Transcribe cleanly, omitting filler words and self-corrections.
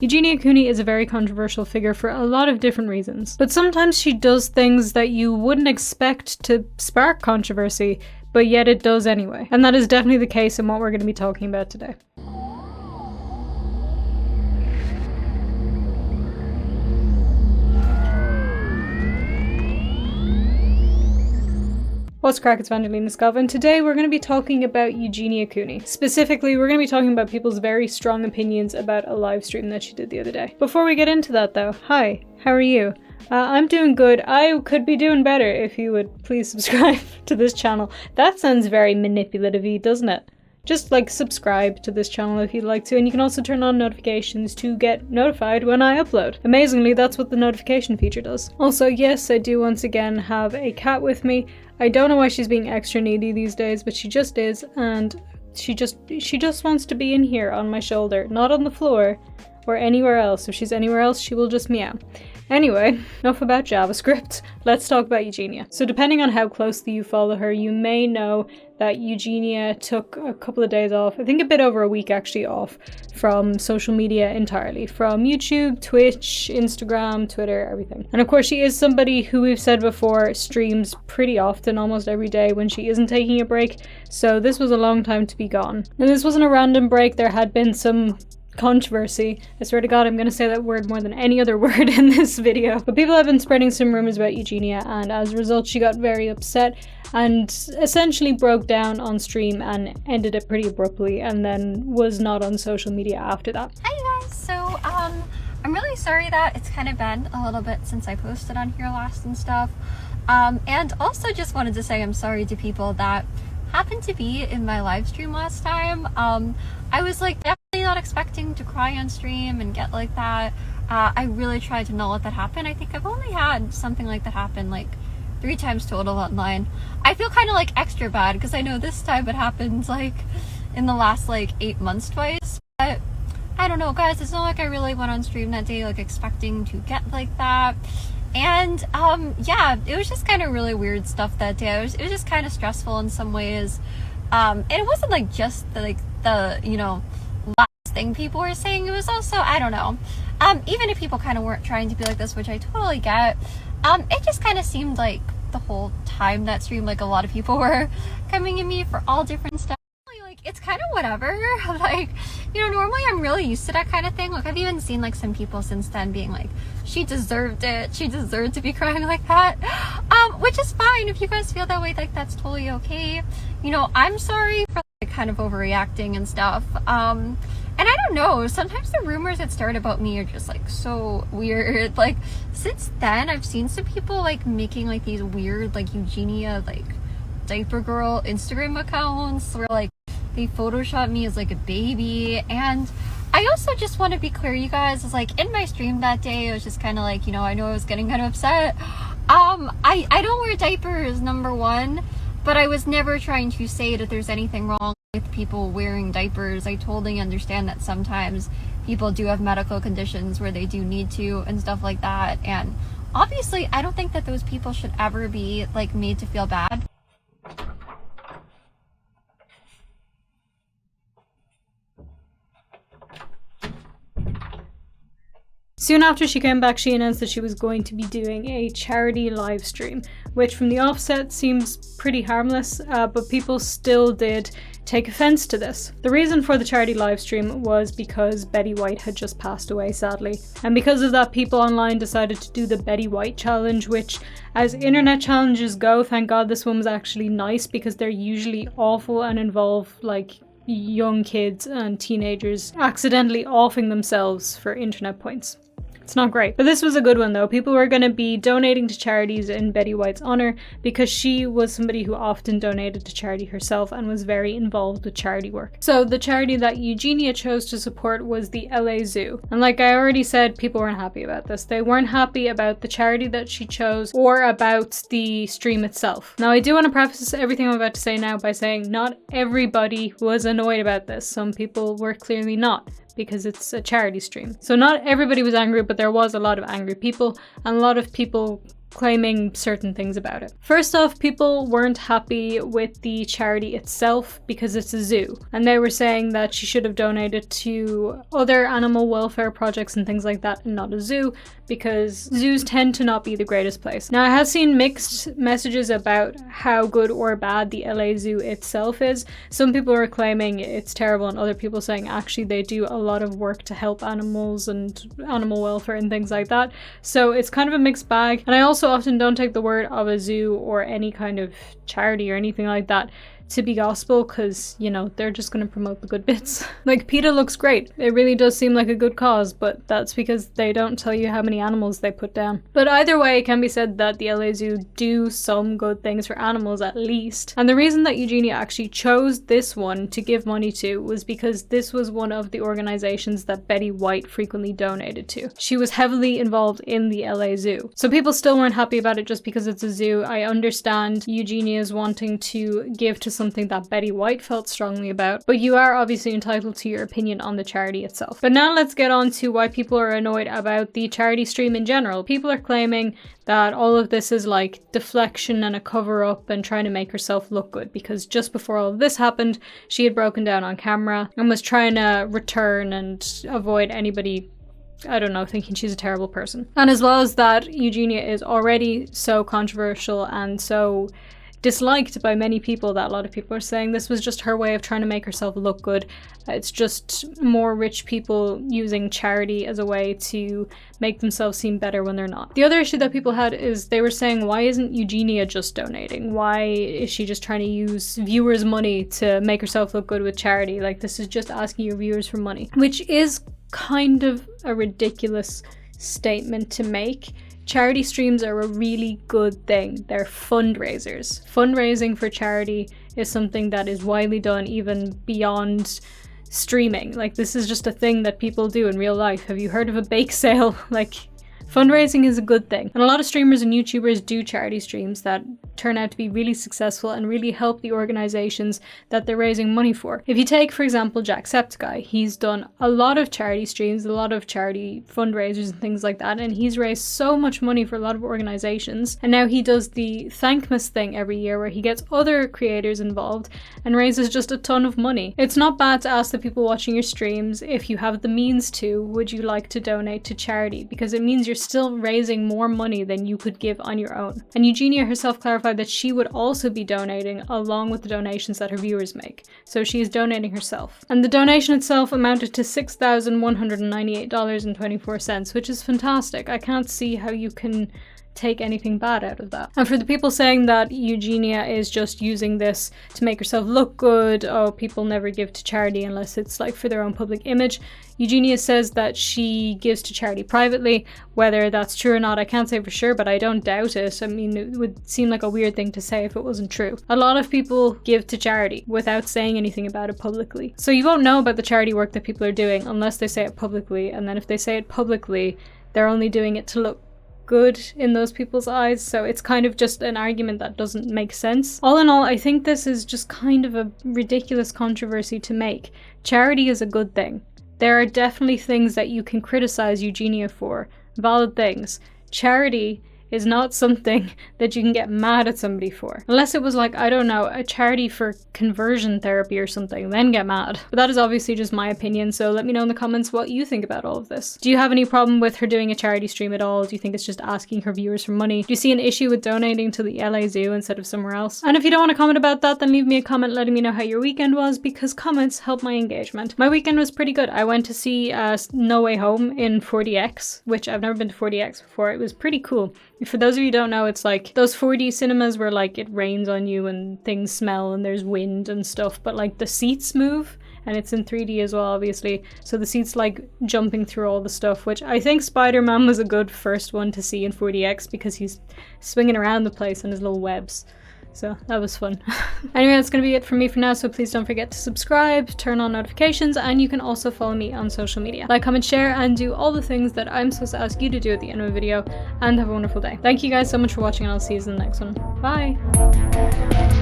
Eugenia Cooney is a very controversial figure for a lot of different reasons, but sometimes she does things that you wouldn't expect to spark controversy, but yet it does anyway. And that is definitely the case in what we're going to be talking about today. What's crack, it's VangelinaSkov, and today we're going to be talking about Eugenia Cooney. Specifically, we're going to be talking about people's very strong opinions about a live stream that she did the other day. Before we get into that though, hi, how are you? I'm doing good. I could be doing better if you would please subscribe to this channel. That sounds very manipulative-y, doesn't it? Just like subscribe to this channel if you'd like to, and you can also turn on notifications to get notified when I upload. Amazingly, that's what the notification feature does. Also, yes, I do once again have a cat with me. I don't know why she's being extra needy these days, but she just is, and she just wants to be in here on my shoulder, not on the floor or anywhere else. If she's anywhere else, she will just meow. Anyway, enough about JavaScript. Let's talk about Eugenia. So depending on how closely you follow her, you may know that Eugenia took a couple of days off, I think a bit over a week actually off, from social media entirely. From YouTube, Twitch, Instagram, Twitter, everything. And of course she is somebody who we've said before streams pretty often, almost every day when she isn't taking a break. So this was a long time to be gone. And this wasn't a random break, there had been some controversy. I swear to God, I'm gonna say that word more than any other word in this video. But people have been spreading some rumors about Eugenia, and as a result she got very upset and essentially broke down on stream and ended it pretty abruptly, and then was not on social media after that. Hi guys, so I'm really sorry that it's kind of been a little bit since I posted on here last and stuff. And also just wanted to say I'm sorry to people that happened to be in my live stream last time. I was like definitely not expecting to cry on stream and get like that. I really tried to not let that happen. I think I've only had something like that happen like 3 times total online. I feel kind of like extra bad because I know this time it happened like in the last like 8 months twice. But I don't know guys, it's not like I really went on stream that day like expecting to get like that. And yeah, it was just kind of really weird stuff that day. It was just kind of stressful in some ways. And it wasn't like just the you know, last thing people were saying. It was also, I don't know, even if people kind of weren't trying to be like this, which I totally get, it just kind of seemed like the whole time that stream, like a lot of people were coming at me for all different stuff. Like, it's kind of whatever. Like, you know, normally I'm really used to that kind of thing. Like, I've even seen like some people since then being like, she deserved it, she deserved to be crying like that, which is fine. If you guys feel that way, like that's totally okay. You know, I'm sorry for like kind of overreacting and stuff. And I don't know, sometimes the rumors that start about me are just like so weird. Like, since then I've seen some people like making like these weird like Eugenia like diaper girl Instagram accounts where like they Photoshop me as like a baby. And I also just want to be clear, you guys, is like in my stream that day, it was just kind of like, you know, I know I was getting kind of upset. I don't wear diapers, number one, but I was never trying to say that there's anything wrong with people wearing diapers. I totally understand that sometimes people do have medical conditions where they do need to and stuff like that. And obviously I don't think that those people should ever be like made to feel bad. Soon after she came back, she announced that she was going to be doing a charity live stream, which from the offset seems pretty harmless, but people still did take offense to this. The reason for the charity live stream was because Betty White had just passed away, sadly. And because of that, people online decided to do the Betty White challenge, which, as internet challenges go, thank God this one was actually nice because they're usually awful and involve like young kids and teenagers accidentally offing themselves for internet points. It's not great. But this was a good one though. People were going to be donating to charities in Betty White's honor because she was somebody who often donated to charity herself and was very involved with charity work. So the charity that Eugenia chose to support was the LA Zoo. And like I already said, people weren't happy about this. They weren't happy about the charity that she chose or about the stream itself. Now I do want to preface everything I'm about to say now by saying not everybody was annoyed about this. Some people were clearly not, because it's a charity stream. So not everybody was angry, but there was a lot of angry people, and a lot of people claiming certain things about it. First off, people weren't happy with the charity itself because it's a zoo, and they were saying that she should have donated to other animal welfare projects and things like that and not a zoo, because zoos tend to not be the greatest place. Now, I have seen mixed messages about how good or bad the LA Zoo itself is. Some people are claiming it's terrible, and other people saying actually they do a lot of work to help animals and animal welfare and things like that. So it's kind of a mixed bag. And I also often don't take the word of a zoo or any kind of charity or anything like that to be gospel, because, you know, they're just going to promote the good bits. Like, PETA looks great. It really does seem like a good cause, but that's because they don't tell you how many animals they put down. But either way, it can be said that the LA Zoo do some good things for animals at least. And the reason that Eugenia actually chose this one to give money to was because this was one of the organizations that Betty White frequently donated to. She was heavily involved in the LA Zoo. So people still weren't happy about it just because it's a zoo. I understand Eugenia's wanting to give to something that Betty White felt strongly about, but you are obviously entitled to your opinion on the charity itself. But now let's get on to why people are annoyed about the charity stream in general. People are claiming that all of this is like deflection and a cover-up and trying to make herself look good, because just before all of this happened, she had broken down on camera and was trying to return and avoid anybody, I don't know, thinking she's a terrible person. And as well as that, Eugenia is already so controversial and so disliked by many people that a lot of people are saying this was just her way of trying to make herself look good. It's just more rich people using charity as a way to make themselves seem better when they're not. The other issue that people had is they were saying, why isn't Eugenia just donating? Why is she just trying to use viewers' money to make herself look good with charity? Like, this is just asking your viewers for money, which is kind of a ridiculous statement to make. Charity streams are a really good thing. They're fundraisers. Fundraising for charity is something that is widely done even beyond streaming. Like, this is just a thing that people do in real life. Have you heard of a bake sale? Like, fundraising is a good thing. And a lot of streamers and YouTubers do charity streams that turn out to be really successful and really help the organizations that they're raising money for. If you take, for example, Jacksepticeye, he's done a lot of charity streams, a lot of charity fundraisers and things like that, and he's raised so much money for a lot of organizations. And now he does the Thankmas thing every year where he gets other creators involved and raises just a ton of money. It's not bad to ask the people watching your streams, if you have the means to, would you like to donate to charity? Because it means you're still raising more money than you could give on your own. And Eugenia herself clarified that she would also be donating along with the donations that her viewers make. So she is donating herself. And the donation itself amounted to $6,198.24, which is fantastic. I can't see how you can take anything bad out of that. And for the people saying that Eugenia is just using this to make herself look good, oh, people never give to charity unless it's like for their own public image, Eugenia says that she gives to charity privately. Whether that's true or not, I can't say for sure, but I don't doubt it. I mean, it would seem like a weird thing to say if it wasn't true. A lot of people give to charity without saying anything about it publicly. So you won't know about the charity work that people are doing unless they say it publicly, and then if they say it publicly, they're only doing it to look good in those people's eyes, so it's kind of just an argument that doesn't make sense. All in all, I think this is just kind of a ridiculous controversy to make. Charity is a good thing. There are definitely things that you can criticize Eugenia for, valid things. Charity is not something that you can get mad at somebody for. Unless it was like, I don't know, a charity for conversion therapy or something, then get mad. But that is obviously just my opinion, so let me know in the comments what you think about all of this. Do you have any problem with her doing a charity stream at all? Do you think it's just asking her viewers for money? Do you see an issue with donating to the LA Zoo instead of somewhere else? And if you don't want to comment about that, then leave me a comment letting me know how your weekend was, because comments help my engagement. My weekend was pretty good. I went to see No Way Home in 4DX, which I've never been to 4DX before. It was pretty cool. For those of you who don't know, it's like those 4D cinemas where like it rains on you and things smell and there's wind and stuff, but like the seats move, and it's in 3D as well, obviously. So the seats like jumping through all the stuff, which I think Spider-Man was a good first one to see in 4DX because he's swinging around the place on his little webs. So that was fun. Anyway, that's going to be it from me for now, so please don't forget to subscribe, turn on notifications, and you can also follow me on social media. Like, comment, share, and do all the things that I'm supposed to ask you to do at the end of a video, and have a wonderful day. Thank you guys so much for watching, and I'll see you in the next one. Bye!